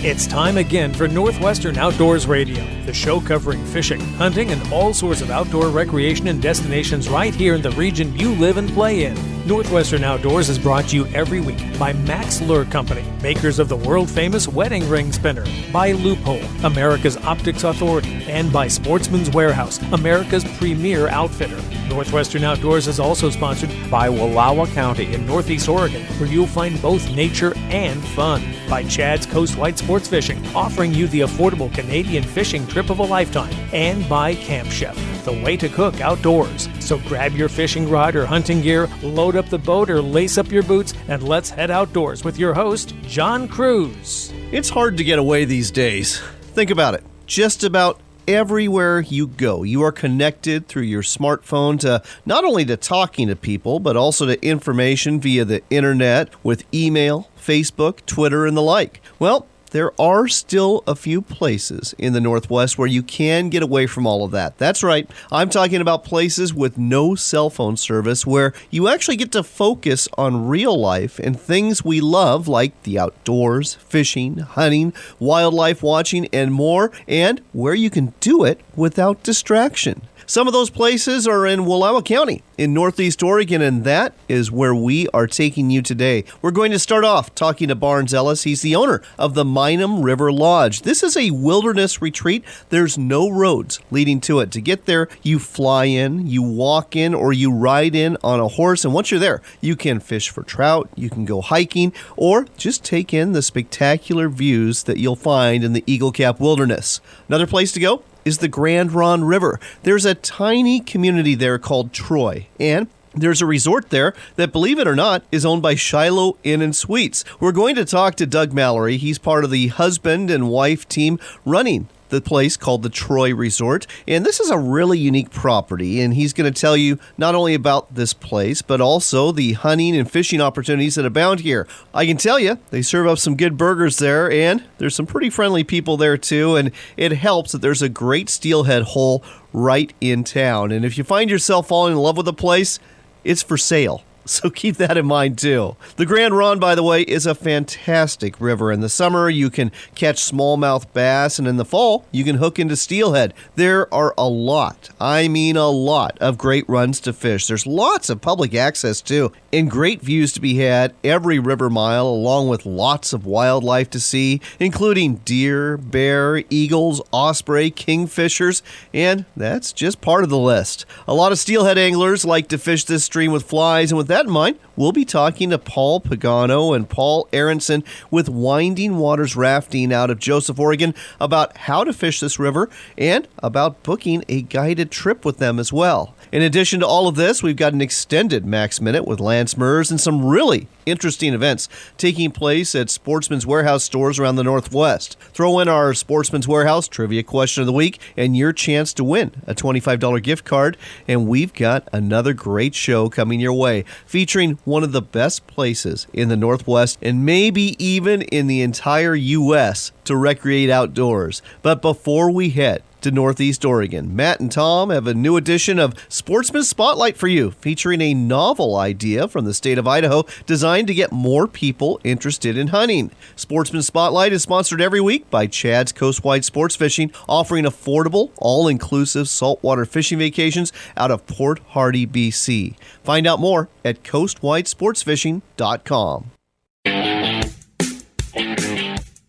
It's time again for Northwestern Outdoors Radio, the show covering fishing, hunting, and all sorts of outdoor recreation and destinations right here in the region you live and play in. Northwestern Outdoors is brought to you every week by Max Lure Company, makers of the world-famous wedding ring spinner, by Leupold, America's Optics Authority, and by Sportsman's Warehouse, America's premier outfitter. Northwestern Outdoors is also sponsored by Wallowa County in Northeast Oregon, where you'll find both nature and fun. By Chad's Coastwide Sports Fishing, offering you the affordable Canadian fishing trip of a lifetime. And by Camp Chef, the way to cook outdoors. So grab your fishing rod or hunting gear, load up the boat or lace up your boots, and let's head outdoors with your host, John Cruz. It's hard to get away these days. Think about it. Just about everywhere you go, you are connected through your smartphone to not only to talking to people, but also to information via the internet with email, Facebook, Twitter, and the like. Well, there are still a few places in the Northwest where you can get away from all of that. That's right. I'm talking about places with no cell phone service where you actually get to focus on real life and things we love like the outdoors, fishing, hunting, wildlife watching, and more, and where you can do it without distraction. Some of those places are in Wallowa County in Northeast Oregon, and that is where we are taking you today. We're going to start off talking to Barnes Ellis. He's the owner of the Meinem River Lodge. This is a wilderness retreat. There's no roads leading to it. To get there, you fly in, you walk in, or you ride in on a horse, and once you're there, you can fish for trout, you can go hiking, or just take in the spectacular views that you'll find in the Eagle Cap Wilderness. Another place to go is the Grand Ronde River. There's a tiny community there called Troy, and there's a resort there that, believe it or not, is owned by Shiloh Inn and Suites. We're going to talk to Doug Mallory. He's part of the husband and wife team running the place called the Troy Resort. And this is a really unique property, and he's going to tell you not only about this place, but also the hunting and fishing opportunities that abound here. I can tell you, they serve up some good burgers there, and there's some pretty friendly people there too, and it helps that there's a great steelhead hole right in town. And if you find yourself falling in love with a place, it's for sale. So keep that in mind, too. The Grand Ronde, by the way, is a fantastic river. In the summer, you can catch smallmouth bass, and in the fall, you can hook into steelhead. There are a lot of great runs to fish. There's lots of public access, too, and great views to be had every river mile, along with lots of wildlife to see, including deer, bear, eagles, osprey, kingfishers, and that's just part of the list. A lot of steelhead anglers like to fish this stream with flies, and with that in mind, we'll be talking to Paul Pagano and Paul Aronson with Winding Waters Rafting out of Joseph, Oregon, about how to fish this river and about booking a guided trip with them as well. In addition to all of this, we've got an extended Max Minute with Lance Mers and some really interesting events taking place at Sportsman's Warehouse stores around the Northwest. Throw in our Sportsman's Warehouse Trivia Question of the Week and your chance to win a $25 gift card. And we've got another great show coming your way, featuring one of the best places in the Northwest and maybe even in the entire U.S. to recreate outdoors. But before we head to Northeast Oregon, Matt and Tom have a new edition of Sportsmen Spotlight for you, featuring a novel idea from the state of Idaho designed to get more people interested in hunting. Sportsmen Spotlight is sponsored every week by Chad's Coastwide Sports Fishing, offering affordable, all-inclusive saltwater fishing vacations out of Port Hardy, BC. Find out more at coastwidesportsfishing.com.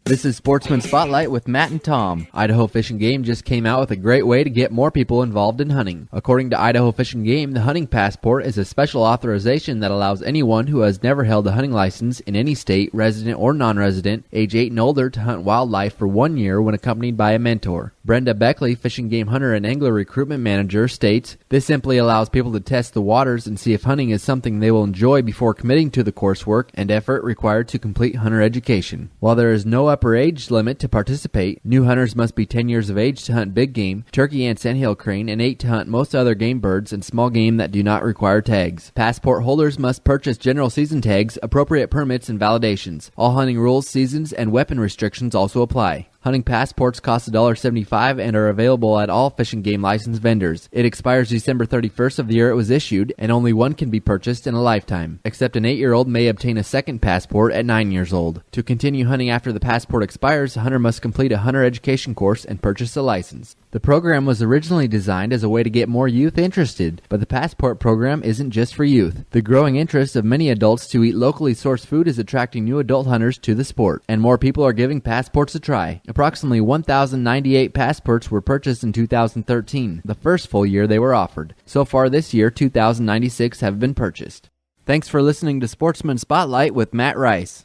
This is Sportsman Spotlight with Matt and Tom. Idaho Fish and Game just came out with a great way to get more people involved in hunting. According to Idaho Fish and Game, the hunting passport is a special authorization that allows anyone who has never held a hunting license in any state, resident or non-resident, age 8 and older, to hunt wildlife for 1 year when accompanied by a mentor. Brenda Beckley, Fish and Game hunter and angler recruitment manager, states, "This simply allows people to test the waters and see if hunting is something they will enjoy before committing to the coursework and effort required to complete hunter education. While there is no upper age limit to participate, new hunters must be 10 years of age to hunt big game, turkey and sandhill crane, and 8 to hunt most other game birds and small game that do not require tags. Passport holders must purchase general season tags, appropriate permits, and validations. All hunting rules, seasons, and weapon restrictions also apply. Hunting passports cost $1.75 and are available at all Fish and Game licensed vendors. It expires December 31st of the year it was issued, and only one can be purchased in a lifetime, except an 8-year-old may obtain a second passport at 9 years old. To continue hunting after the passport expires, a hunter must complete a hunter education course and purchase a license. The program was originally designed as a way to get more youth interested, but the passport program isn't just for youth. The growing interest of many adults to eat locally sourced food is attracting new adult hunters to the sport, and more people are giving passports a try. Approximately 1,098 passports were purchased in 2013, the first full year they were offered. So far this year, 2,096 have been purchased. Thanks for listening to Sportsmen Spotlight with Matt Rice.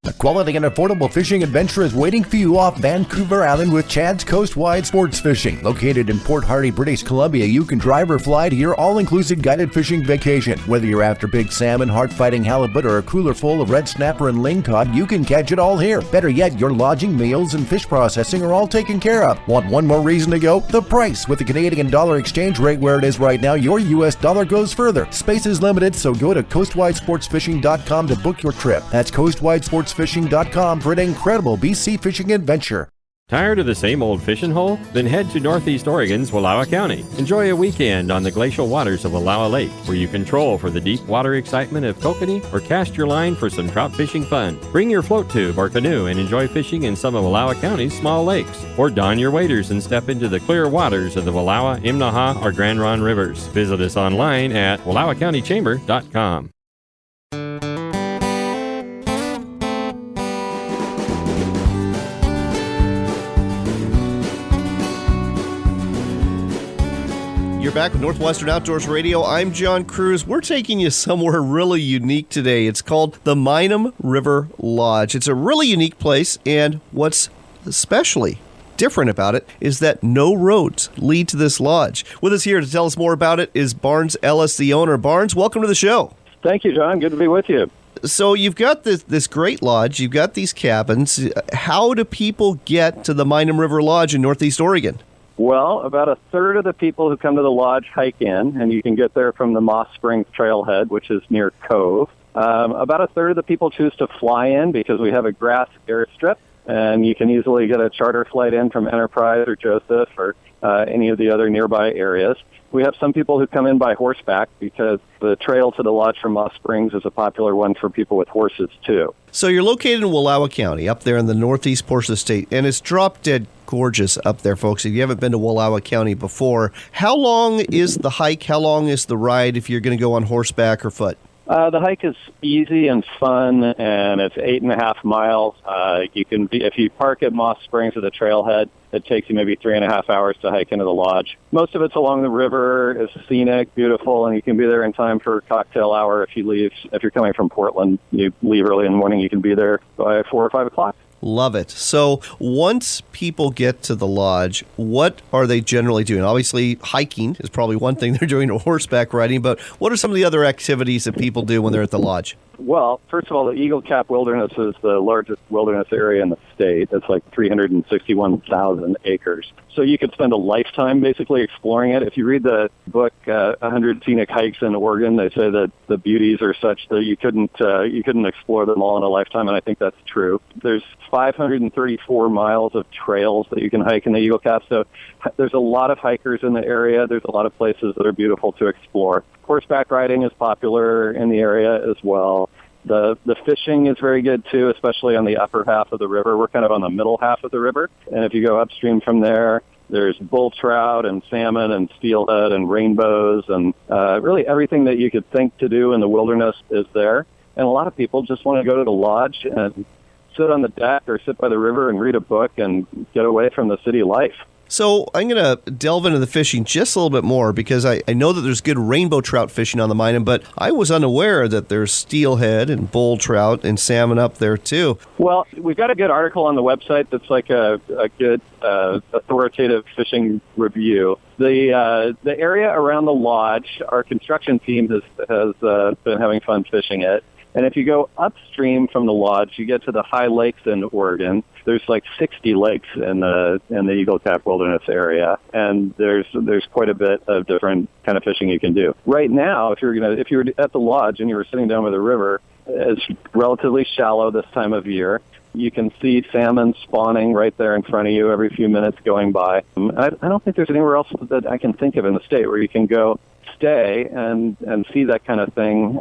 A quality and affordable fishing adventure is waiting for you off Vancouver Island with Chad's Coastwide Sports Fishing. Located in Port Hardy, British Columbia, you can drive or fly to your all-inclusive guided fishing vacation. Whether you're after big salmon, heart-fighting halibut, or a cooler full of red snapper and lingcod, you can catch it all here. Better yet, your lodging, meals, and fish processing are all taken care of. Want one more reason to go? The price. With the Canadian dollar exchange rate where it is right now, your U.S. dollar goes further. Space is limited, so go to coastwidesportsfishing.com to book your trip. That's coastwidesportsfishing.com for an incredible BC fishing adventure. Tired of the same old fishing hole? Then head to Northeast Oregon's Wallowa County. Enjoy a weekend on the glacial waters of Wallowa Lake, where you can troll for the deep water excitement of kokanee or cast your line for some trout fishing fun. Bring your float tube or canoe and enjoy fishing in some of Wallowa County's small lakes. Or don your waders and step into the clear waters of the Wallowa, Imnaha, or Grand Ronde rivers. Visit us online at wallawacountychamber.com. You're back with Northwestern Outdoors Radio. I'm John Cruz. We're taking you somewhere really unique today. It's called the Meinem River Lodge. It's a really unique place, and what's especially different about it is that no roads lead to this lodge. With us here to tell us more about it is Barnes Ellis, the owner. Barnes, welcome to the show. Thank you, John. Good to be with you. So you've got this great lodge. You've got these cabins. How do people get to the Meinem River Lodge in Northeast Oregon? Well, about a third of the people who come to the lodge hike in, and you can get there from the Moss Springs Trailhead, which is near Cove. About a third of the people choose to fly in because we have a grass airstrip, and you can easily get a charter flight in from Enterprise or Joseph or any of the other nearby areas. We have some people who come in by horseback because the trail to the lodge from Moss Springs is a popular one for people with horses, too. So you're located in Wallowa County, up there in the northeast portion of the state, and it's drop-dead gorgeous up there, folks. If you haven't been to Wallowa County before, how long is the hike? How long is the ride if you're going to go on horseback or foot? The hike is easy and fun, and it's 8.5 miles. You can be, if you park at Moss Springs at the trailhead, it takes you maybe 3.5 hours to hike into the lodge. Most of it's along the river. It's scenic, beautiful, and you can be there in time for cocktail hour if you leave. If you're coming from Portland, you leave early in the morning, you can be there by 4 or 5 o'clock. Love it. So once people get to the lodge, what are they generally doing? Obviously, hiking is probably one thing they're doing, or horseback riding, but what are some of the other activities that people do when they're at the lodge? Well, first of all, the Eagle Cap Wilderness is the largest wilderness area in the state. It's like 361,000 acres. So you could spend a lifetime basically exploring it. If you read the book, 100 Scenic Hikes in Oregon, they say that the beauties are such that you couldn't explore them all in a lifetime, and I think that's true. There's 534 miles of trails that you can hike in the Eagle Cap, so there's a lot of hikers in the area. There's a lot of places that are beautiful to explore. Horseback riding is popular in the area as well. The fishing is very good, too, especially on the upper half of the river. We're kind of on the middle half of the river. And if you go upstream from there, there's bull trout and salmon and steelhead and rainbows. And really everything that you could think to do in the wilderness is there. And a lot of people just want to go to the lodge and sit on the deck or sit by the river and read a book and get away from the city life. So I'm going to delve into the fishing just a little bit more because I know that there's good rainbow trout fishing on the Meinem, but I was unaware that there's steelhead and bull trout and salmon up there too. Well, we've got a good article on the website that's like a good authoritative fishing review. The area around the lodge, our construction team has been having fun fishing it. And if you go upstream from the lodge, you get to the high lakes in Oregon. There's like 60 lakes in the Eagle Cap Wilderness area, and there's quite a bit of different kind of fishing you can do. Right now, if you were at the lodge and you were sitting down by the river, it's relatively shallow this time of year. You can see salmon spawning right there in front of you every few minutes going by. I don't think there's anywhere else that I can think of in the state where you can go stay and see that kind of thing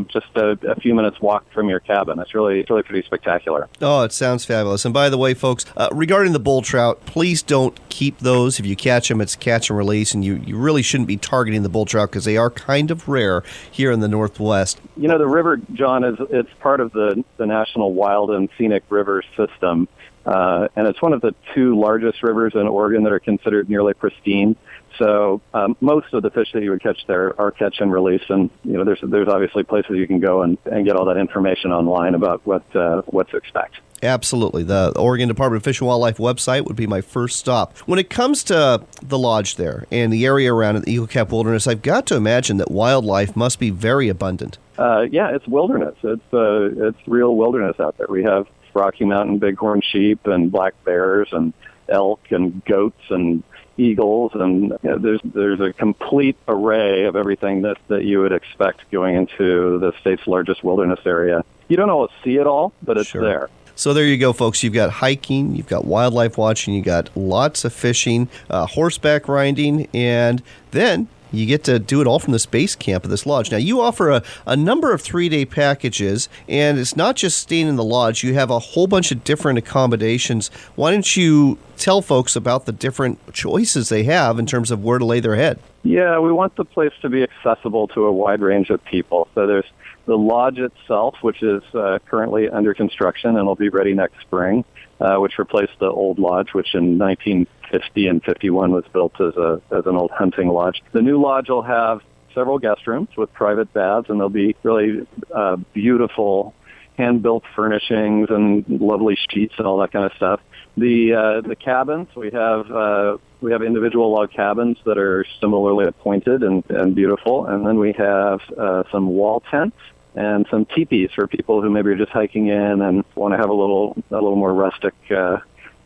just a few minutes walk from your cabin. It's really pretty spectacular. Oh, it sounds fabulous. And by the way, folks, regarding the bull trout, please don't keep those. If you catch them, it's catch and release, and you really shouldn't be targeting the bull trout because they are kind of rare here in the Northwest. You know, the river, John, it's part of the National Wild and Scenic Rivers system, and it's one of the two largest rivers in Oregon that are considered nearly pristine. So most of the fish that you would catch there are catch and release, and you know there's obviously places you can go and get all that information online about what to expect. Absolutely. The Oregon Department of Fish and Wildlife website would be my first stop. When it comes to the lodge there and the area around it, the Eagle Cap Wilderness, I've got to imagine that wildlife must be very abundant. Yeah, it's wilderness. It's real wilderness out there. We have Rocky Mountain bighorn sheep and black bears and elk and goats and eagles, and you know, there's a complete array of everything that you would expect going into the state's largest wilderness area. You don't always see it all, but it's there. So there you go, folks. You've got hiking, you've got wildlife watching, you've got lots of fishing, horseback riding, and then you get to do it all from this base camp of this lodge. Now, you offer a number of 3-day packages, and it's not just staying in the lodge. You have a whole bunch of different accommodations. Why don't you tell folks about the different choices they have in terms of where to lay their head? Yeah, we want the place to be accessible to a wide range of people. So there's the lodge itself, which is currently under construction and will be ready next spring, which replaced the old lodge, which in 1950 and 51 was built as an old hunting lodge. The new lodge will have several guest rooms with private baths, and there'll be really beautiful hand-built furnishings and lovely sheets and all that kind of stuff. The cabins, we have individual log cabins that are similarly appointed and beautiful, and then we have some wall tents and some teepees for people who maybe are just hiking in and want to have a little more rustic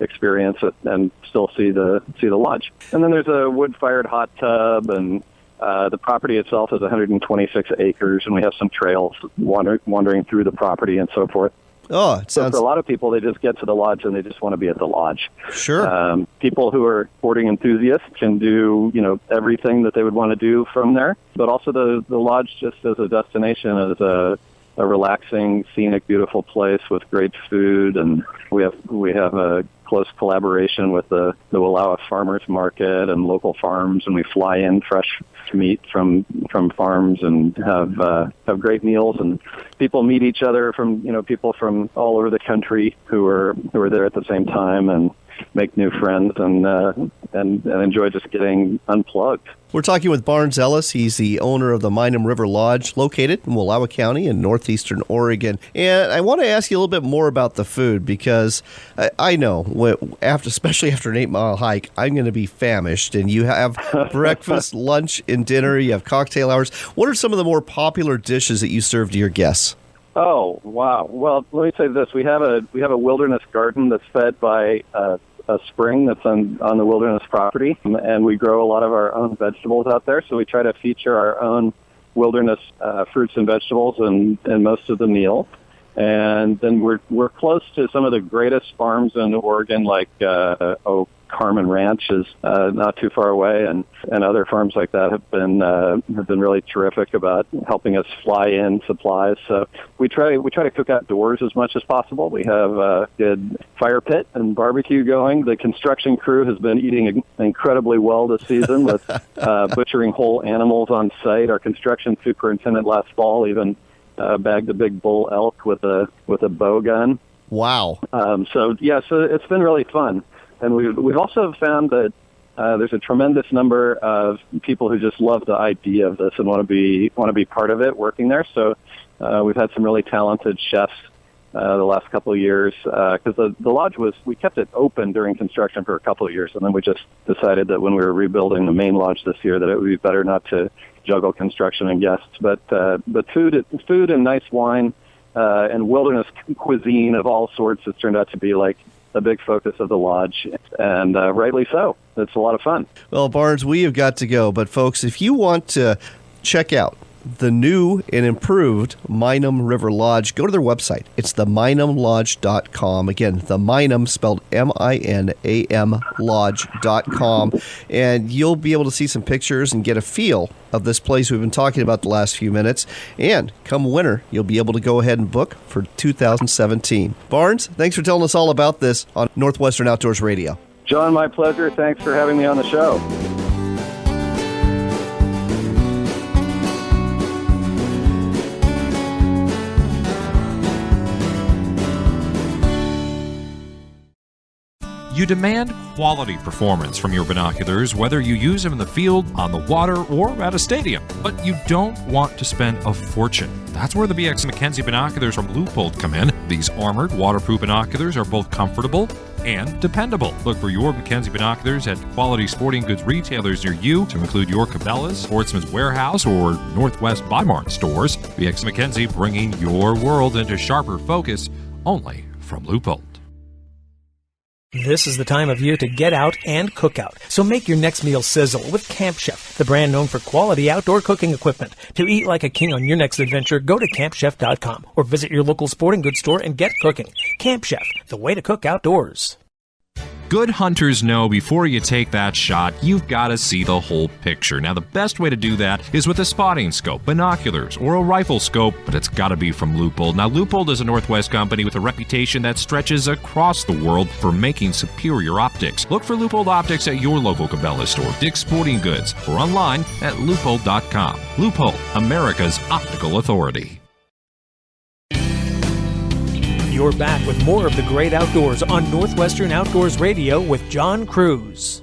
experience and still see the lodge. And then there's a wood-fired hot tub, and the property itself is 126 acres, and we have some trails wandering through the property and so forth. Oh, it sounds... So for a lot of people, they just get to the lodge and they just want to be at the lodge. Sure. People who are sporting enthusiasts can do, everything that they would want to do from there. But also the lodge just as a destination is a relaxing, scenic, beautiful place with great food, and we have a close collaboration with the Wallowa Farmers Market and local farms, and we fly in fresh meat from farms and have great meals, and people meet each other from people from all over the country who are there at the same time and make new friends and enjoy just getting unplugged. We're talking with Barnes Ellis. He's the owner of the Meinem River Lodge, located in Wallowa County in northeastern Oregon. And I want to ask you a little bit more about the food, because I know, especially after an 8-mile hike, I'm going to be famished. And you have breakfast, lunch, and dinner. You have cocktail hours. What are some of the more popular dishes that you serve to your guests? Oh, wow. Well, let me say this. We have a wilderness garden that's fed by a spring that's on the wilderness property, and we grow a lot of our own vegetables out there, so we try to feature our own wilderness fruits and vegetables in most of the meal. And then we're close to some of the greatest farms in Oregon, like Carmen Ranch is not too far away, and other farms like that have been really terrific about helping us fly in supplies. So we try to cook outdoors as much as possible. We have a good fire pit and barbecue going. The construction crew has been eating incredibly well this season with butchering whole animals on site. Our construction superintendent last fall even bagged a big bull elk with a bow gun. Wow. So it's been really fun. And we've also found that there's a tremendous number of people who just love the idea of this and want to be part of it, working there. So we've had some really talented chefs the last couple of years, because the lodge we kept it open during construction for a couple of years, and then we just decided that when we were rebuilding the main lodge this year that it would be better not to juggle construction and guests, but food and nice wine and wilderness cuisine of all sorts has turned out to be like a big focus of the lodge, and rightly so. It's a lot of fun. Well, Barnes, we have got to go, but folks, if you want to check out the new and improved Meinem River Lodge, go to their website. It's the MeinemLodge.com. Again, the Meinem, spelled M-I-N-A-M Lodge.com. And you'll be able to see some pictures and get a feel of this place we've been talking about the last few minutes. And come winter, you'll be able to go ahead and book for 2017. Barnes, thanks for telling us all about this on Northwestern Outdoors Radio. John, my pleasure. Thanks for having me on the show. You demand quality performance from your binoculars, whether you use them in the field, on the water, or at a stadium. But you don't want to spend a fortune. That's where the BX Mackenzie binoculars from Leupold come in. These armored, waterproof binoculars are both comfortable and dependable. Look for your Mackenzie binoculars at quality sporting goods retailers near you, to include your Cabela's, Sportsman's Warehouse, or Northwest Bimart stores. BX Mackenzie, bringing your world into sharper focus, only from Leupold. This is the time of year to get out and cook out. So make your next meal sizzle with Camp Chef, the brand known for quality outdoor cooking equipment. To eat like a king on your next adventure, go to campchef.com or visit your local sporting goods store and get cooking. Camp Chef, the way to cook outdoors. Good hunters know before you take that shot, you've got to see the whole picture. Now, the best way to do that is with a spotting scope, binoculars, or a rifle scope, but it's got to be from Leupold. Now, Leupold is a Northwest company with a reputation that stretches across the world for making superior optics. Look for Leupold optics at your local Cabela's store, Dick's Sporting Goods, or online at leupold.com. Leupold, America's optical authority. You're back with more of the great outdoors on Northwestern Outdoors Radio with John Cruz.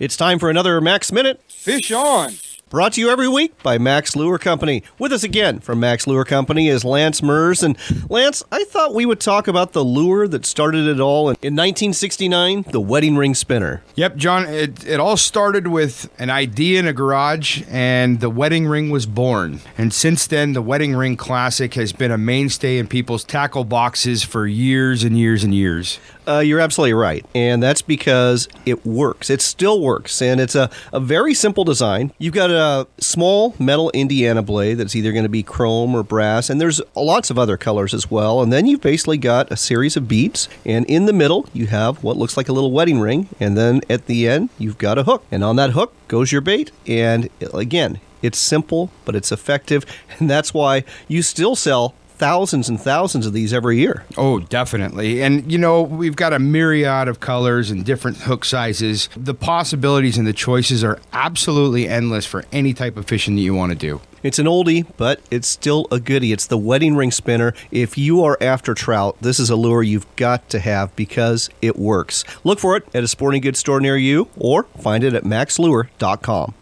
It's time for another Max Minute. Fish on! Brought to you every week by Max Lure Company. With us again from Max Lure Company is Lance Mers. And Lance, I thought we would talk about the lure that started it all in 1969, the wedding ring spinner. Yep, John, it all started with an idea in a garage, and the wedding ring was born. And since then, the wedding ring classic has been a mainstay in people's tackle boxes for years and years and years. You're absolutely right, and that's because it works. It still works, and it's a very simple design. You've got a small metal Indiana blade that's either going to be chrome or brass, and there's lots of other colors as well, and then you've basically got a series of beads, and in the middle you have what looks like a little wedding ring, and then at the end you've got a hook, and on that hook goes your bait, and again, it's simple, but it's effective, and that's why you still sell thousands and thousands of these every year. Oh, definitely. And, you know, we've got a myriad of colors and different hook sizes. The possibilities and the choices are absolutely endless for any type of fishing that you want to do. It's an oldie, but it's still a goodie. It's the wedding ring spinner. If you are after trout, this is a lure you've got to have because it works. Look for it at a sporting goods store near you or find it at maxlure.com.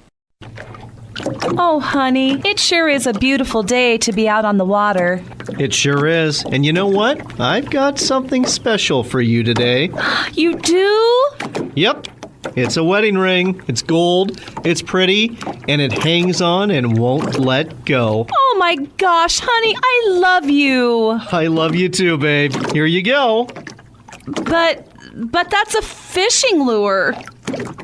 Oh, honey, it sure is a beautiful day to be out on the water. It sure is. And you know what? I've got something special for you today. You do? Yep. It's a wedding ring. It's gold. It's pretty. And it hangs on and won't let go. Oh my gosh, honey, I love you. I love you too, babe. Here you go. But that's a fishing lure.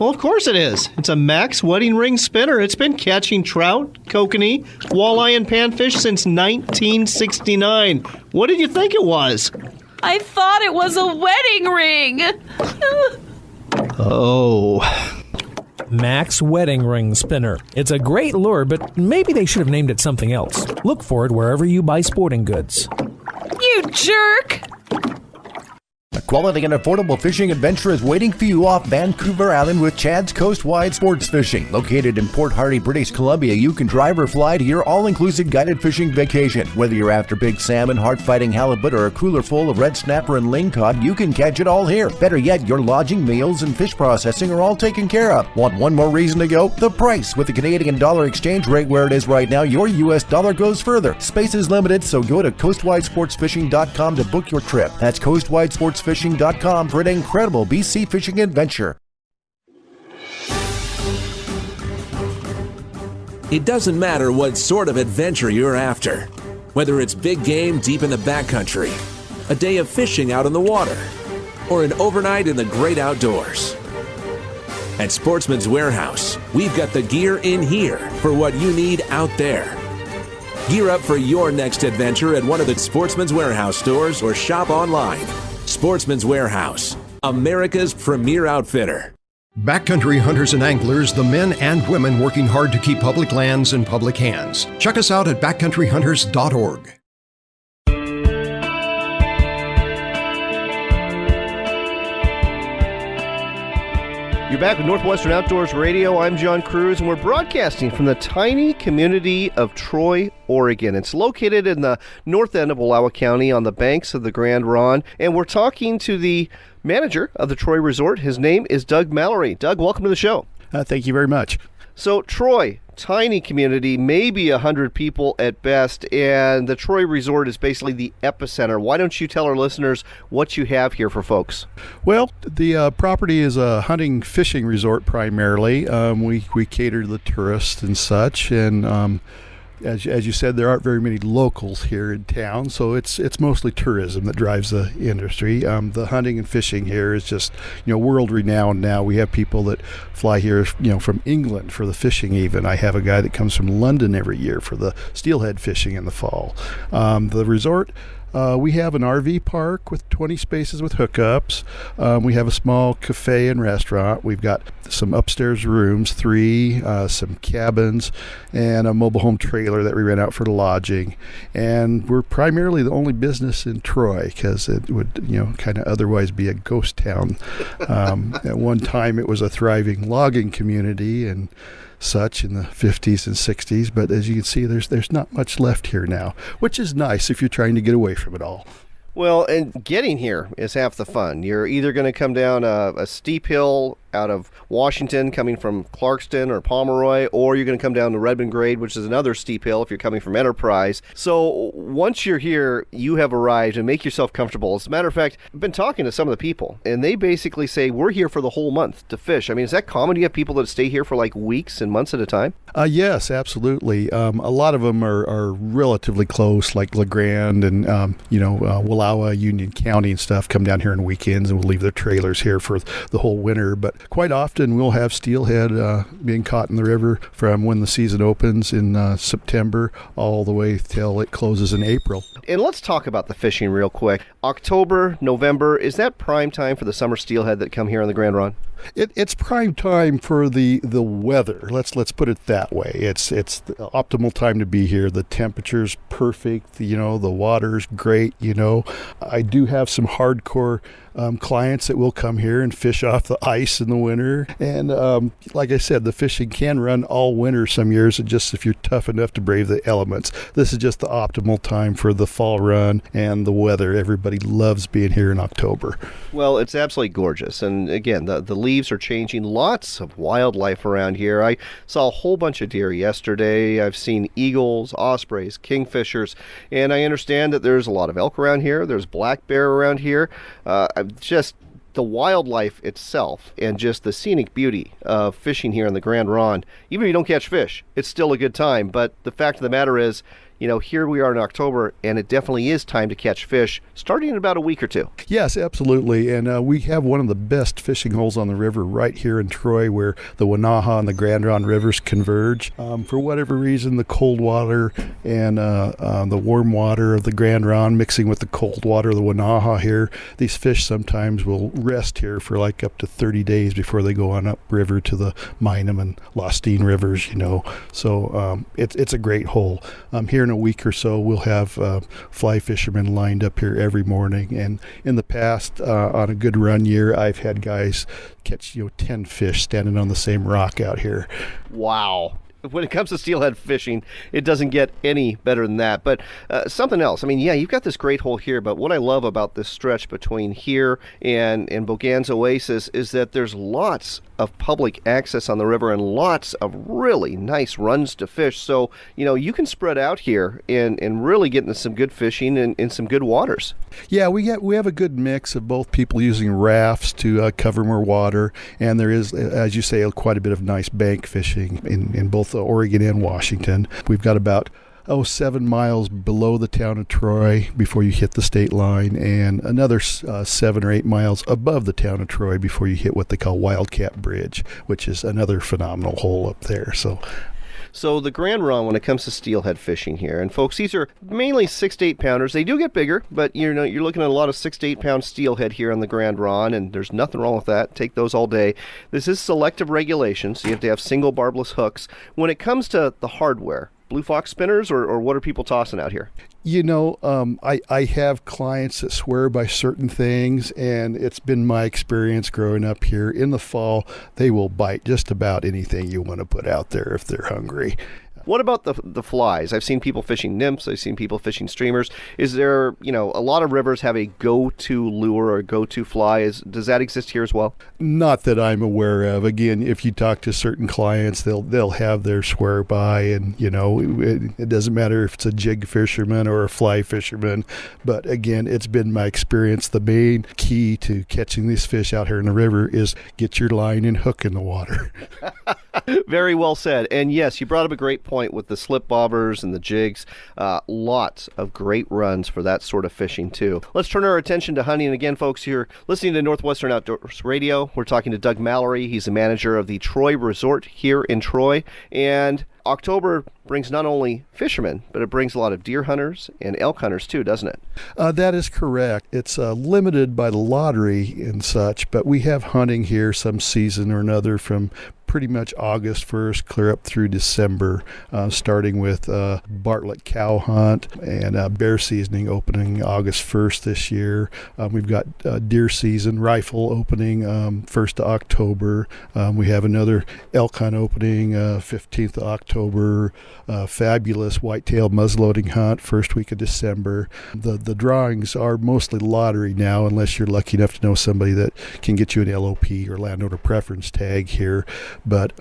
Well, of course it is. It's a Max wedding ring spinner. It's been catching trout, kokanee, walleye, and panfish since 1969. What did you think it was? I thought it was a wedding ring. Oh. Max Wedding Ring Spinner. It's a great lure, but maybe they should have named it something else. Look for it wherever you buy sporting goods. You jerk! A quality and affordable fishing adventure is waiting for you off Vancouver Island with Chad's Coastwide Sports Fishing. Located in Port Hardy, British Columbia, you can drive or fly to your all-inclusive guided fishing vacation. Whether you're after big salmon, heart-fighting halibut, or a cooler full of red snapper and lingcod, you can catch it all here. Better yet, your lodging, meals, and fish processing are all taken care of. Want one more reason to go? The price. With the Canadian dollar exchange rate where it is right now, your U.S. dollar goes further. Space is limited, so go to coastwidesportsfishing.com to book your trip. That's coastwidesportsfishing.com for an incredible BC fishing adventure. It doesn't matter what sort of adventure you're after. Whether it's big game deep in the backcountry, a day of fishing out on the water, or an overnight in the great outdoors. At Sportsman's Warehouse, we've got the gear in here for what you need out there. Gear up for your next adventure at one of the Sportsman's Warehouse stores or shop online. Sportsman's Warehouse, America's premier outfitter. Backcountry hunters and anglers, the men and women working hard to keep public lands in public hands. Check us out at backcountryhunters.org. You're back with Northwestern Outdoors Radio. I'm John Cruz, and we're broadcasting from the tiny community of Troy, Oregon. It's located in the north end of Wallowa County on the banks of the Grand Ronde, and we're talking to the manager of the Troy Resort. His name is Doug Mallory. Doug, welcome to the show. Thank you very much. So, Troy, tiny community, maybe 100 people at best, and the Troy Resort is basically the epicenter. Why don't you tell our listeners what you have here for folks? Well, the property is a hunting fishing resort primarily. We cater to the tourists and such, and as you said, there aren't very many locals here in town, so it's mostly tourism that drives the industry. The hunting and fishing here is just world renowned now. We have people that fly here from England for the fishing even. I have a guy that comes from London every year for the steelhead fishing in the fall. The resort, we have an RV park with 20 spaces with hookups. We have a small cafe and restaurant. We've got some upstairs rooms, 3, some cabins, and a mobile home trailer that we rent out for lodging. And we're primarily the only business in Troy because it would, kind of otherwise be a ghost town. At one time, it was a thriving logging community and such in the 50s and 60s, but as you can see, there's not much left here now, which is nice if you're trying to get away from it all. Well, and getting here is half the fun. You're either going to come down a steep hill out of Washington coming from Clarkston or Pomeroy, or you're going to come down the Redmond Grade, which is another steep hill if you're coming from Enterprise. So once you're here, you have arrived, and make yourself comfortable. As a matter of fact, I've been talking to some of the people, and they basically say, we're here for the whole month to fish. I mean, is that common? Do you have people that stay here for like weeks and months at a time? Yes, absolutely. A lot of them are relatively close, like LeGrand and, Wallowa, Union County and stuff, come down here on weekends and will leave their trailers here for the whole winter. But quite often we'll have steelhead being caught in the river from when the season opens in September all the way till it closes in April. And let's talk about the fishing real quick. October, November, is that prime time for the summer steelhead that come here on the Grand Ronde? It's prime time for the weather. Let's put it that way. It's the optimal time to be here. The temperature's perfect. The water's great. I do have some hardcore clients that will come here and fish off the ice in the winter. And like I said, the fishing can run all winter some years, just if you're tough enough to brave the elements. This is just the optimal time for the fall run and the weather. Everybody loves being here in October. Well, it's absolutely gorgeous. And again, the leaves are changing. Lots of wildlife around here. I saw a whole bunch of deer yesterday. I've seen eagles, ospreys, kingfishers, and I understand that there's a lot of elk around here. There's black bear around here. Just the wildlife itself and just the scenic beauty of fishing here in the Grand Ronde. Even if you don't catch fish, it's still a good time. But the fact of the matter is, here we are in October, and it definitely is time to catch fish, starting in about a week or two. Yes, absolutely. And we have one of the best fishing holes on the river right here in Troy where the Wenaha and the Grand Ronde rivers converge. For whatever reason, the cold water and the warm water of the Grand Ronde mixing with the cold water of the Wenaha here, these fish sometimes will rest here for like up to 30 days before they go on upriver to the Meinem and Lostine rivers, So it's a great hole. Here in a week or so, we'll have fly fishermen lined up here every morning. And in the past, on a good run year, I've had guys catch 10 fish standing on the same rock out here. Wow. When it comes to steelhead fishing, it doesn't get any better than that. But something else. I mean, yeah, you've got this great hole here, but what I love about this stretch between here and Bogan's Oasis is that there's lots of public access on the river and lots of really nice runs to fish. So, you can spread out here and really get into some good fishing in some good waters. Yeah, we have a good mix of both people using rafts to cover more water, and there is, as you say, quite a bit of nice bank fishing in both Oregon and Washington. We've got about 7 miles below the town of Troy before you hit the state line, and another 7 or 8 miles above the town of Troy before you hit what they call Wildcat Bridge, which is another phenomenal hole up there. So the Grand Run, when it comes to steelhead fishing here, and folks, these are mainly 6 to 8 pounders. They do get bigger, but you're looking at a lot of 6 to 8 pound steelhead here on the Grand Run, and there's nothing wrong with that. Take those all day. This is selective regulation, so you have to have single barbless hooks. When it comes to the hardware, Blue Fox spinners, or what are people tossing out here? I have clients that swear by certain things, and it's been my experience growing up here. In the fall, they will bite just about anything you want to put out there if they're hungry. What about the flies? I've seen people fishing nymphs. I've seen people fishing streamers. Is there, a lot of rivers have a go-to lure or go-to fly. Does that exist here as well? Not that I'm aware of. Again, if you talk to certain clients, they'll have their swear by, and it doesn't matter if it's a jig fisherman or a fly fisherman. But again, it's been my experience. The main key to catching these fish out here in the river is get your line and hook in the water. Very well said. And yes, you brought up a great point with the slip bobbers and the jigs. Lots of great runs for that sort of fishing too. Let's turn our attention to hunting again, folks. You're listening to Northwestern Outdoors Radio. We're talking to Doug Mallory. He's the manager of the Troy Resort here in Troy. And October brings not only fishermen, but it brings a lot of deer hunters and elk hunters too, doesn't it? That is correct. It's limited by the lottery and such, but we have hunting here some season or another from pretty much August 1st clear up through December, starting with Bartlett cow hunt and bear seasoning opening August 1st this year. We've got deer season rifle opening 1st of October. We have another elk hunt opening 15th of October. Fabulous whitetail muzzleloading hunt first week of December. The drawings are mostly lottery now, unless you're lucky enough to know somebody that can get you an LOP or landowner preference tag here. But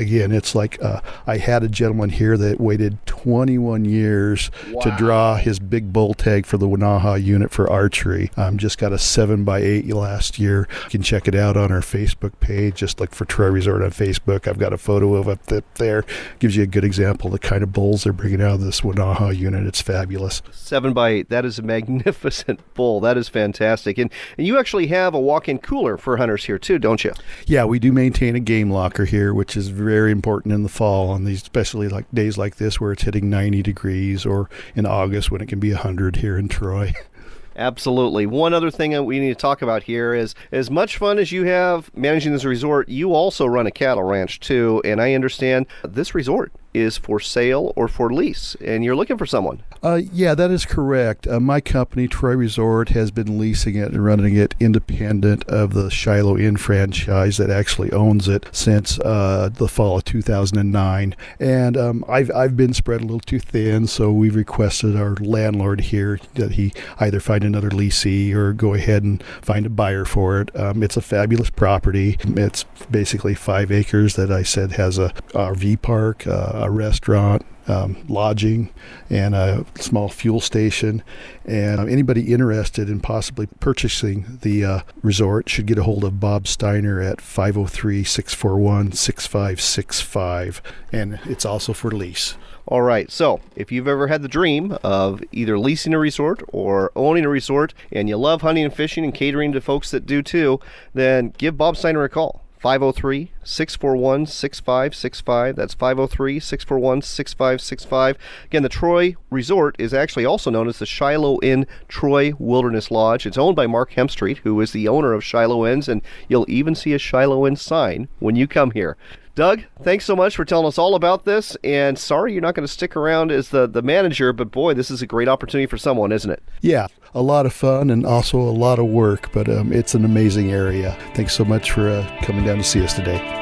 again, it's like I had a gentleman here that waited 21 years to draw his big bull tag for the Winaha unit for archery. Just got a 7x8 last year. You can check it out on our Facebook page. Just look for Troy Resort on Facebook. I've got a photo of it up there. Gives you a good example of the kind of bulls they're bringing out of this Winaha unit. It's fabulous. 7x8. That is a magnificent bull. That is fantastic. And you actually have a walk-in cooler for hunters here too, don't you? Yeah, we do maintain a game locker here, which is very important in the fall on these, especially like days like this where it's hitting 90 degrees, or in August when it can be 100 here in Troy. Absolutely. One other thing that we need to talk about here is, as much fun as you have managing this resort, you also run a cattle ranch too, and I understand this resort is for sale or for lease, and you're looking for someone. Yeah, that is correct. My company, Troy Resort, has been leasing it and running it independent of the Shiloh Inn franchise that actually owns it since the fall of 2009. And I've been spread a little too thin, so we've requested our landlord here that he either find another leasee or go ahead and find a buyer for it. It's a fabulous property. It's basically 5 acres that I said has a RV park, a restaurant, lodging, and a small fuel station. And anybody interested in possibly purchasing the resort should get a hold of Bob Steiner at 503-641-6565. And it's also for lease. All right, so if you've ever had the dream of either leasing a resort or owning a resort, and you love hunting and fishing and catering to folks that do too, then give Bob Steiner a call. 503-641-6565. That's 503-641-6565. Again, the Troy Resort is actually also known as the Shiloh Inn Troy Wilderness Lodge. It's owned by Mark Hemstreet, who is the owner of Shiloh Inns, and you'll even see a Shiloh Inn sign when you come here. Doug, thanks so much for telling us all about this, and sorry you're not going to stick around as the manager, but boy, this is a great opportunity for someone, isn't it? Yeah, a lot of fun and also a lot of work, but it's an amazing area. Thanks so much for coming down to see us today.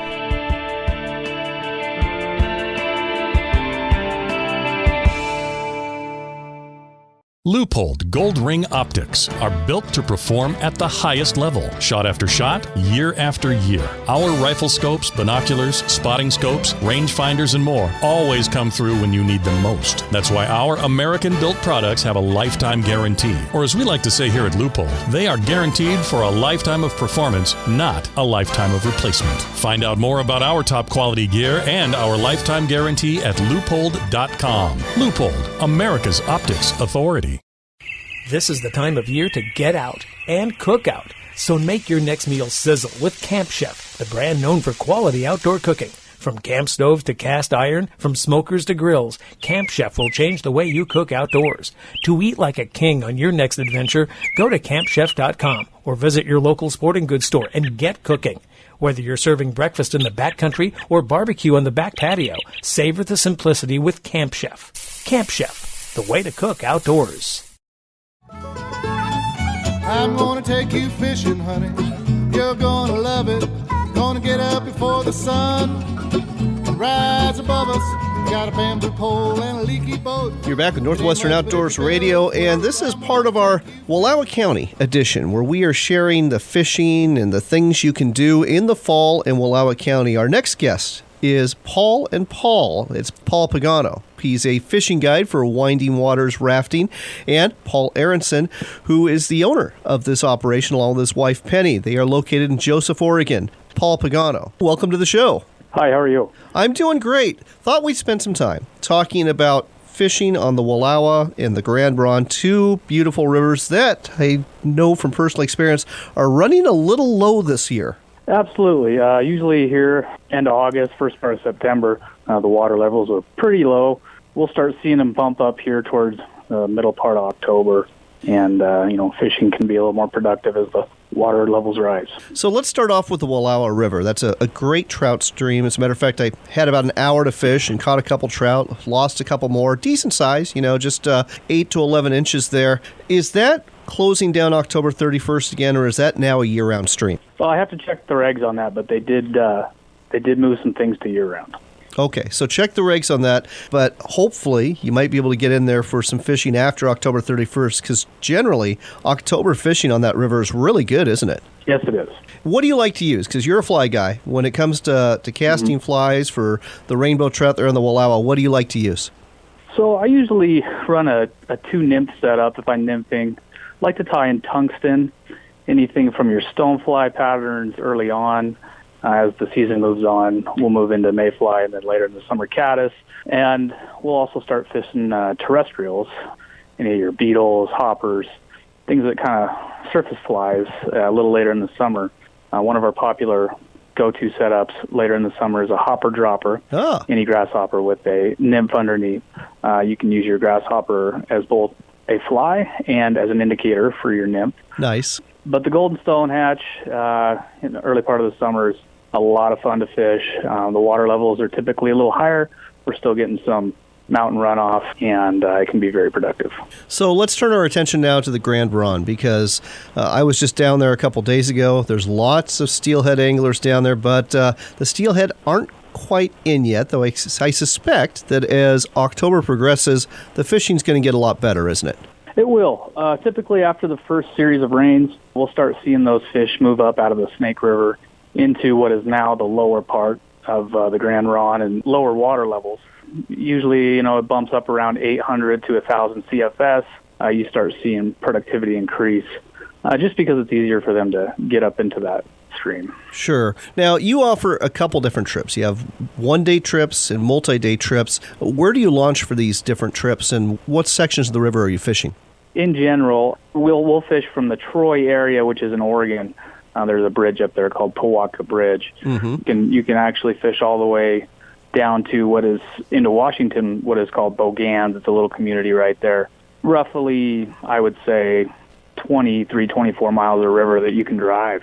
Leupold Goldring optics are built to perform at the highest level, shot after shot, year after year. Our rifle scopes, binoculars, spotting scopes, rangefinders, and more always come through when you need them most. That's why our American-built products have a lifetime guarantee. Or as we like to say here at Leupold, they are guaranteed for a lifetime of performance, not a lifetime of replacement. Find out more about our top quality gear and our lifetime guarantee at Leupold.com. Leupold, America's optics authority. This is the time of year to get out and cook out. So make your next meal sizzle with Camp Chef, the brand known for quality outdoor cooking. From camp stoves to cast iron, from smokers to grills, Camp Chef will change the way you cook outdoors. To eat like a king on your next adventure, go to campchef.com or visit your local sporting goods store and get cooking. Whether you're serving breakfast in the backcountry or barbecue on the back patio, savor the simplicity with Camp Chef. Camp Chef, the way to cook outdoors. I'm gonna take you fishing, honey. You're gonna love it. Gonna get up before the sun and rise above us. Got a bamboo pole and a leaky boat. You're back with Northwestern Outdoors Radio, and this is part of our Wallowa County edition, where we are sharing the fishing and the things you can do in the fall in Wallowa County. Our next guest is Paul and Paul. It's Paul Pagano. He's a fishing guide for Winding Waters Rafting, and Paul Aronson, who is the owner of this operation along with his wife Penny. They are located in Joseph, Oregon. Paul Pagano, welcome to the show. Hi, how are you? I'm doing great. Thought we'd spend some time talking about fishing on the Wallowa and the Grand Braun, two beautiful rivers that I know from personal experience are running a little low this year. Absolutely. Usually here, end of August, first part of September, the water levels are pretty low. We'll start seeing them bump up here towards the middle part of October, and fishing can be a little more productive as the water levels rise. So let's start off with the Wallowa River. That's a great trout stream. As a matter of fact, I had about an hour to fish and caught a couple trout, lost a couple more, decent size, just 8 to 11 inches there. Is that closing down October 31st again, or is that now a year-round stream? Well, I have to check the regs on that, but they did move some things to year-round. Okay, so check the regs on that, but hopefully you might be able to get in there for some fishing after October 31st, because generally October fishing on that river is really good, isn't it? Yes, it is. What do you like to use? Because you're a fly guy. When it comes to casting flies for the rainbow trout there on the Wallowa, what do you like to use? So I usually run a 2-nymph setup if I'm nymphing. I like to tie in tungsten, anything from your stonefly patterns early on. As the season moves on, we'll move into mayfly and then later in the summer caddis. And we'll also start fishing terrestrials, any of your beetles, hoppers, things that kind of surface flies a little later in the summer. One of our popular go-to setups later in the summer is a hopper dropper, any grasshopper with a nymph underneath. You can use your grasshopper as both a fly and as an indicator for your nymph. Nice. But the golden stonehatch in the early part of the summer is a lot of fun to fish. The water levels are typically a little higher. We're still getting some mountain runoff, and it can be very productive. So let's turn our attention now to the Grand Braun, because I was just down there a couple days ago. There's lots of steelhead anglers down there, but the steelhead aren't quite in yet, though I suspect that as October progresses, the fishing's going to get a lot better, isn't it? It will. Typically after the first series of rains, we'll start seeing those fish move up out of the Snake River into what is now the lower part of the Grand Braun and lower water levels. Usually, it bumps up around 800 to 1,000 CFS. You start seeing productivity increase just because it's easier for them to get up into that stream. Sure. Now, you offer a couple different trips. You have one-day trips and multi-day trips. Where do you launch for these different trips, and what sections of the river are you fishing? In general, we'll fish from the Troy area, which is in Oregon. There's a bridge up there called Powaka Bridge. Mm-hmm. You can actually fish all the way down to what is into Washington, what is called Bogans. It's a little community right there. Roughly, I would say 23, 24 miles of river that you can drive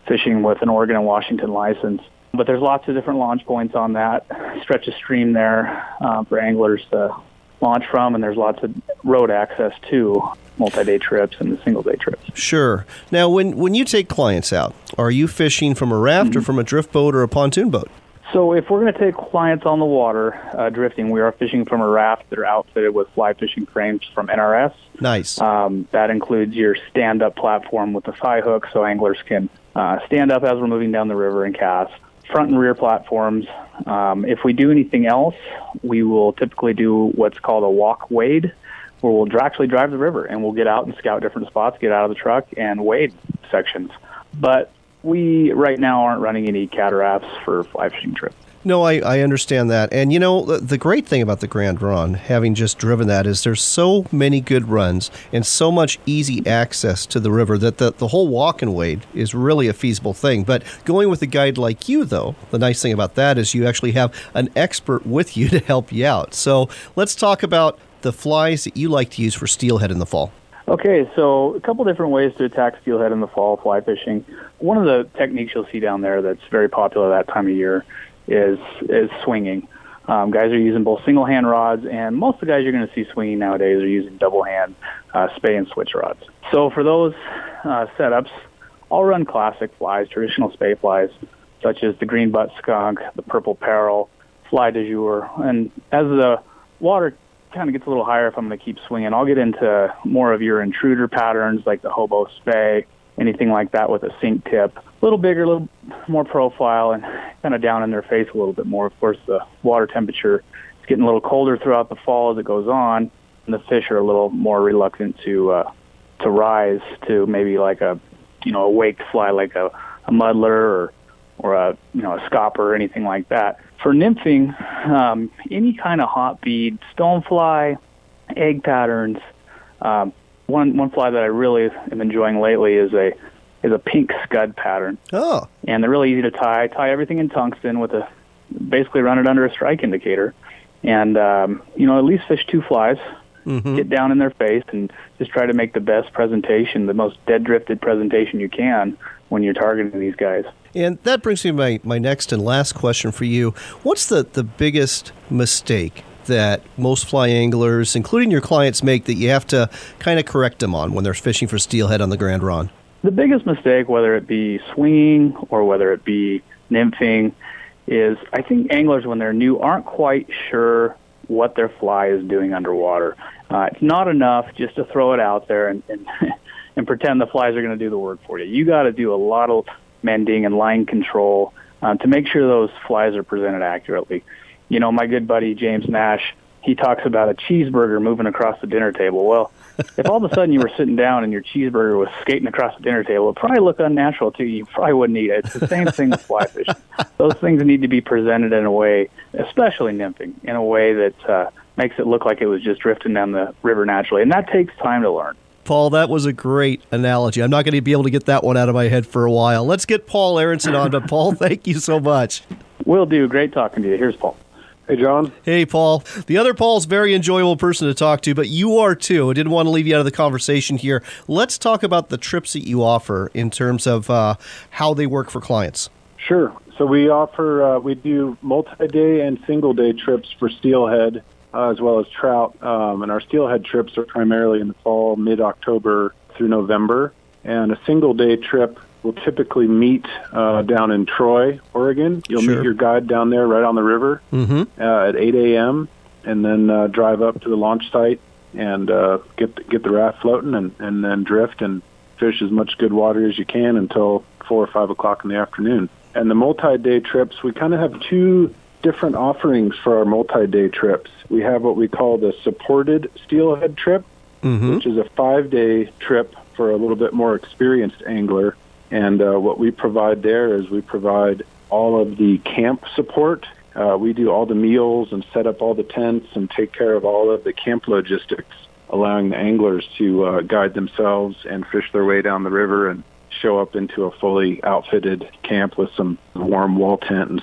fishing with an Oregon and Washington license. But there's lots of different launch points on that stretch of stream there for anglers to launch from, and there's lots of road access to multi-day trips and the single-day trips. Sure. Now, when you take clients out, are you fishing from a raft or from a drift boat or a pontoon boat? So if we're going to take clients on the water drifting, we are fishing from a raft that are outfitted with fly fishing frames from NRS. Nice. That includes your stand-up platform with the thigh hook, so anglers can stand up as we're moving down the river and cast. Front and rear platforms. If we do anything else, we will typically do what's called a walk wade, where we'll actually drive the river and we'll get out and scout different spots, get out of the truck, and wade sections. But we right now aren't running any cataracts for fly fishing trips. No, I understand that. And, the great thing about the Grand Run, having just driven that, is there's so many good runs and so much easy access to the river that the whole walk and wade is really a feasible thing. But going with a guide like you, though, the nice thing about that is you actually have an expert with you to help you out. So let's talk about the flies that you like to use for steelhead in the fall. Okay, so a couple different ways to attack steelhead in the fall fly fishing. One of the techniques you'll see down there that's very popular that time of year is swinging. Guys are using both single hand rods, and most of the guys you're going to see swinging nowadays are using double hand spay and switch rods. So for those setups, I'll run classic flies, traditional spay flies, such as the green butt skunk, the purple peril, fly du jour. And as the water kind of gets a little higher, if I'm going to keep swinging, I'll get into more of your intruder patterns like the hobo spay, anything like that with a sink tip. A little bigger, a little more profile, and kind of down in their face a little bit more. Of course, the water temperature is getting a little colder throughout the fall as it goes on, and the fish are a little more reluctant to rise to maybe like a waked fly like a muddler or a scopper or anything like that. For nymphing, any kind of hot bead, stonefly, egg patterns. One fly that I really am enjoying lately is a pink scud pattern. Oh. And they're really easy to tie. Tie everything in tungsten with basically run it under a strike indicator. And, at least fish 2 flies, get down in their face, and just try to make the best presentation, the most dead-drifted presentation you can when you're targeting these guys. And that brings me to my next and last question for you. What's the biggest mistake that most fly anglers, including your clients, make that you have to kind of correct them on when they're fishing for steelhead on the Grand Run? The biggest mistake, whether it be swinging or whether it be nymphing, is I think anglers, when they're new, aren't quite sure what their fly is doing underwater. It's not enough just to throw it out there and pretend the flies are going to do the work for you. You got to do a lot of mending and line control to make sure those flies are presented accurately. My good buddy James Nash, he talks about a cheeseburger moving across the dinner table. Well, if all of a sudden you were sitting down and your cheeseburger was skating across the dinner table, it probably look unnatural to you. You probably wouldn't eat it. It's the same thing with fly fishing. Those things need to be presented in a way, especially nymphing, in a way that makes it look like it was just drifting down the river naturally. And that takes time to learn. Paul, that was a great analogy. I'm not going to be able to get that one out of my head for a while. Let's get Paul Aronson on. But Paul, thank you so much. Will do. Great talking to you. Here's Paul. Hey, John. Hey, Paul. The other Paul's a very enjoyable person to talk to, but you are too. I didn't want to leave you out of the conversation here. Let's talk about the trips that you offer in terms of how they work for clients. Sure. So we offer, we do multi-day and single-day trips for steelhead as well as trout. And our steelhead trips are primarily in the fall, mid-October through November. And a single-day trip will typically meet down in Troy, Oregon. You'll meet your guide down there right on the river at 8 a.m. and then drive up to the launch site and get the raft floating and then drift and fish as much good water as you can until 4 or 5 o'clock in the afternoon. And the multi-day trips, we kind of have 2 different offerings for our multi-day trips. We have what we call the supported steelhead trip, which is a 5-day trip for a little bit more experienced angler. And what we provide there is we provide all of the camp support. We do all the meals and set up all the tents and take care of all of the camp logistics, allowing the anglers to guide themselves and fish their way down the river and show up into a fully outfitted camp with some warm wall tent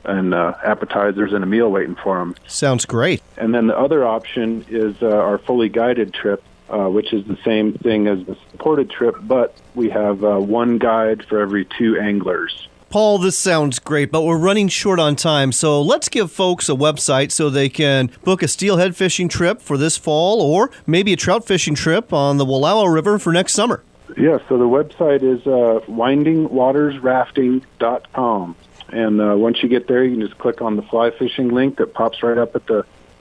and appetizers and a meal waiting for them. Sounds great. And then the other option is our fully guided trip, which is the same thing as the supported trip, but we have 1 guide for every 2 anglers. Paul, this sounds great, but we're running short on time, so let's give folks a website so they can book a steelhead fishing trip for this fall or maybe a trout fishing trip on the Wallowa River for next summer. Yeah, so the website is windingwatersrafting.com. And once you get there, you can just click on the fly fishing link that pops right up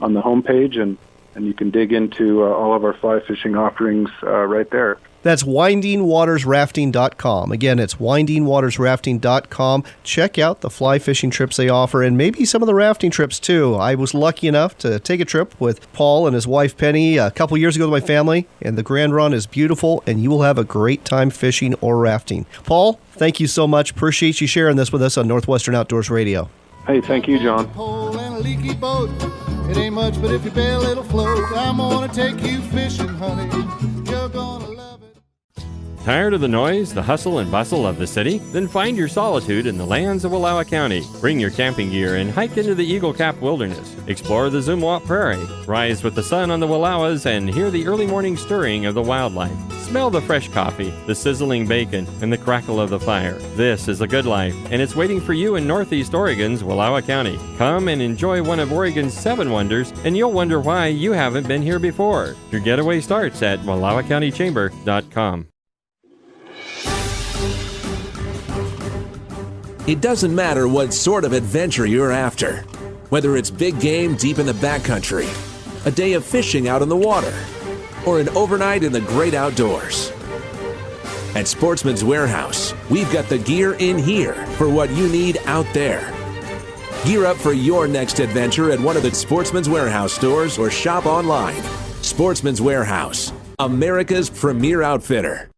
on the homepage, and you can dig into all of our fly fishing offerings right there. That's windingwatersrafting.com. Again, it's windingwatersrafting.com. Check out the fly fishing trips they offer and maybe some of the rafting trips too. I was lucky enough to take a trip with Paul and his wife Penny a couple years ago with my family, and the Grand Run is beautiful, and you will have a great time fishing or rafting. Paul, thank you so much. Appreciate you sharing this with us on Northwestern Outdoors Radio. Hey, thank you, John. Pole and a leaky boat. It ain't much, but if you bail, it'll float. I'm gonna take you fishing, honey. You're gonna love it. Tired of the noise, the hustle and bustle of the city? Then find your solitude in the lands of Wallowa County. Bring your camping gear and hike into the Eagle Cap Wilderness. Explore the Zumwalt Prairie. Rise with the sun on the Wallowas and hear the early morning stirring of the wildlife. Smell the fresh coffee, the sizzling bacon, and the crackle of the fire. This is a good life, and it's waiting for you in Northeast Oregon's Wallowa County. Come and enjoy one of Oregon's 7 wonders, and you'll wonder why you haven't been here before. Your getaway starts at WallowaCountyChamber.com. It doesn't matter what sort of adventure you're after. Whether it's big game deep in the backcountry, a day of fishing out on the water, or an overnight in the great outdoors. At Sportsman's Warehouse, we've got the gear in here for what you need out there. Gear up for your next adventure at one of the Sportsman's Warehouse stores or shop online. Sportsman's Warehouse, America's premier outfitter.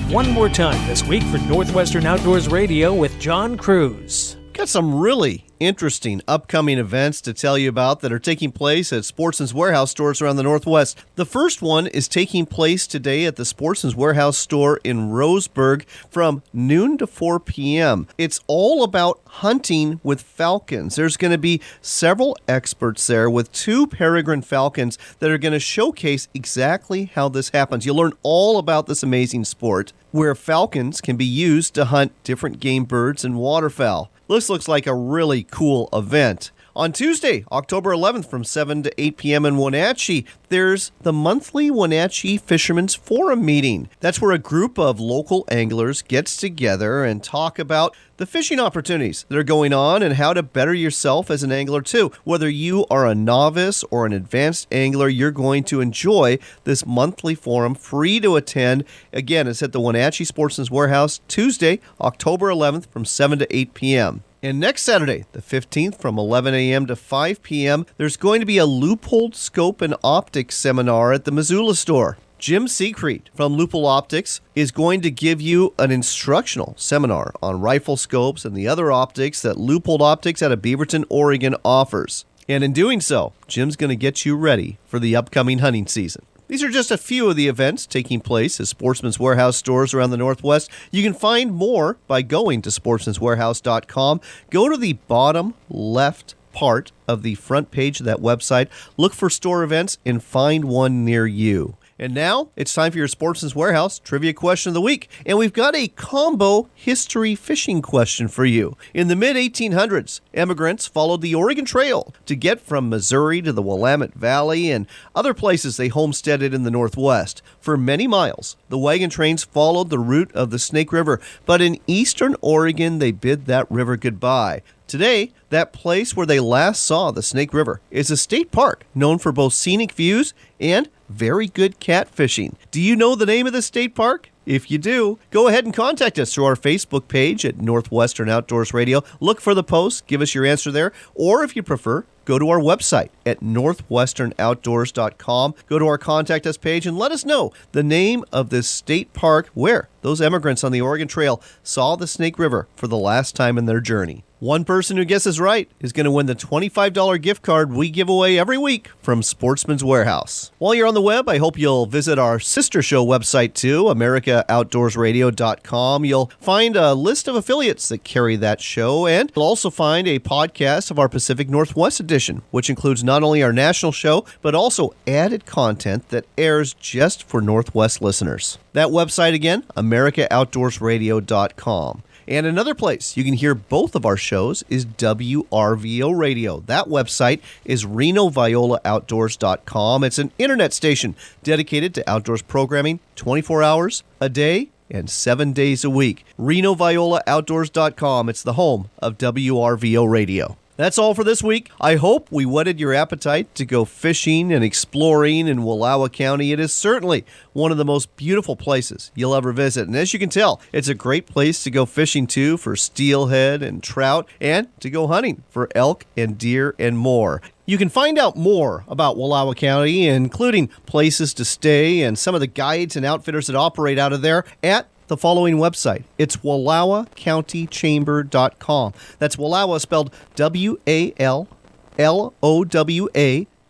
One more time this week for Northwestern Outdoors Radio with John Cruz. Got some really interesting upcoming events to tell you about that are taking place at Sportsman's Warehouse stores around the Northwest. The first one is taking place today at the Sportsman's Warehouse store in Roseburg from noon to 4 p.m. It's all about hunting with falcons. There's going to be several experts there with 2 peregrine falcons that are going to showcase exactly how this happens. You'll learn all about this amazing sport where falcons can be used to hunt different game birds and waterfowl. This looks like a really cool event. On Tuesday, October 11th from 7 to 8 p.m. in Wenatchee, there's the monthly Wenatchee Fishermen's Forum meeting. That's where a group of local anglers gets together and talk about the fishing opportunities that are going on and how to better yourself as an angler too. Whether you are a novice or an advanced angler, you're going to enjoy this monthly forum, free to attend. Again, it's at the Wenatchee Sportsman's Warehouse, Tuesday, October 11th from 7 to 8 p.m. And next Saturday, the 15th, from 11 a.m. to 5 p.m., there's going to be a Leupold Scope and Optics seminar at the Missoula store. Jim Seacrete from Leupold Optics is going to give you an instructional seminar on rifle scopes and the other optics that Leupold Optics out of Beaverton, Oregon offers. And in doing so, Jim's going to get you ready for the upcoming hunting season. These are just a few of the events taking place at Sportsman's Warehouse stores around the Northwest. You can find more by going to sportsmanswarehouse.com. Go to the bottom left part of the front page of that website, look for store events, and find one near you. And now, it's time for your Sportsman's Warehouse Trivia Question of the Week. And we've got a combo history fishing question for you. In the mid-1800s, immigrants followed the Oregon Trail to get from Missouri to the Willamette Valley and other places they homesteaded in the Northwest. For many miles, the wagon trains followed the route of the Snake River, but in eastern Oregon, they bid that river goodbye. Today, that place where they last saw the Snake River is a state park known for both scenic views and very good catfishing. Do you know the name of the state park? If you do, go ahead and contact us through our Facebook page at Northwestern Outdoors Radio. Look for the post, give us your answer there, or if you prefer, go to our website at northwesternoutdoors.com. Go to our Contact Us page and let us know the name of this state park where those immigrants on the Oregon Trail saw the Snake River for the last time in their journey. One person who guesses right is going to win the $25 gift card we give away every week from Sportsman's Warehouse. While you're on the web, I hope you'll visit our sister show website too, AmericaOutdoorsRadio.com. You'll find a list of affiliates that carry that show, and you'll also find a podcast of our Pacific Northwest edition, which includes not only our national show, but also added content that airs just for Northwest listeners. That website again, AmericaOutdoorsRadio.com. And another place you can hear both of our shows is WRVO Radio. That website is RenoViolaOutdoors.com. It's an internet station dedicated to outdoors programming 24 hours a day and 7 days a week. RenoViolaOutdoors.com. It's the home of WRVO Radio. That's all for this week. I hope we whetted your appetite to go fishing and exploring in Wallowa County. It is certainly one of the most beautiful places you'll ever visit. And as you can tell, it's a great place to go fishing too for steelhead and trout, and to go hunting for elk and deer and more. You can find out more about Wallowa County, including places to stay and some of the guides and outfitters that operate out of there, at the following website. It's WallowaCountyChamber.com. That's Wallowa spelled WALLOWA,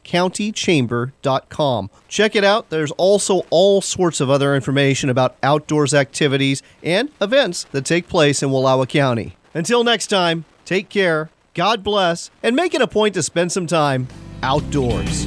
countychamber.com. Check it out. There's also all sorts of other information about outdoors activities and events that take place in Wallowa County. Until next time, take care, God bless, and make it a point to spend some time outdoors.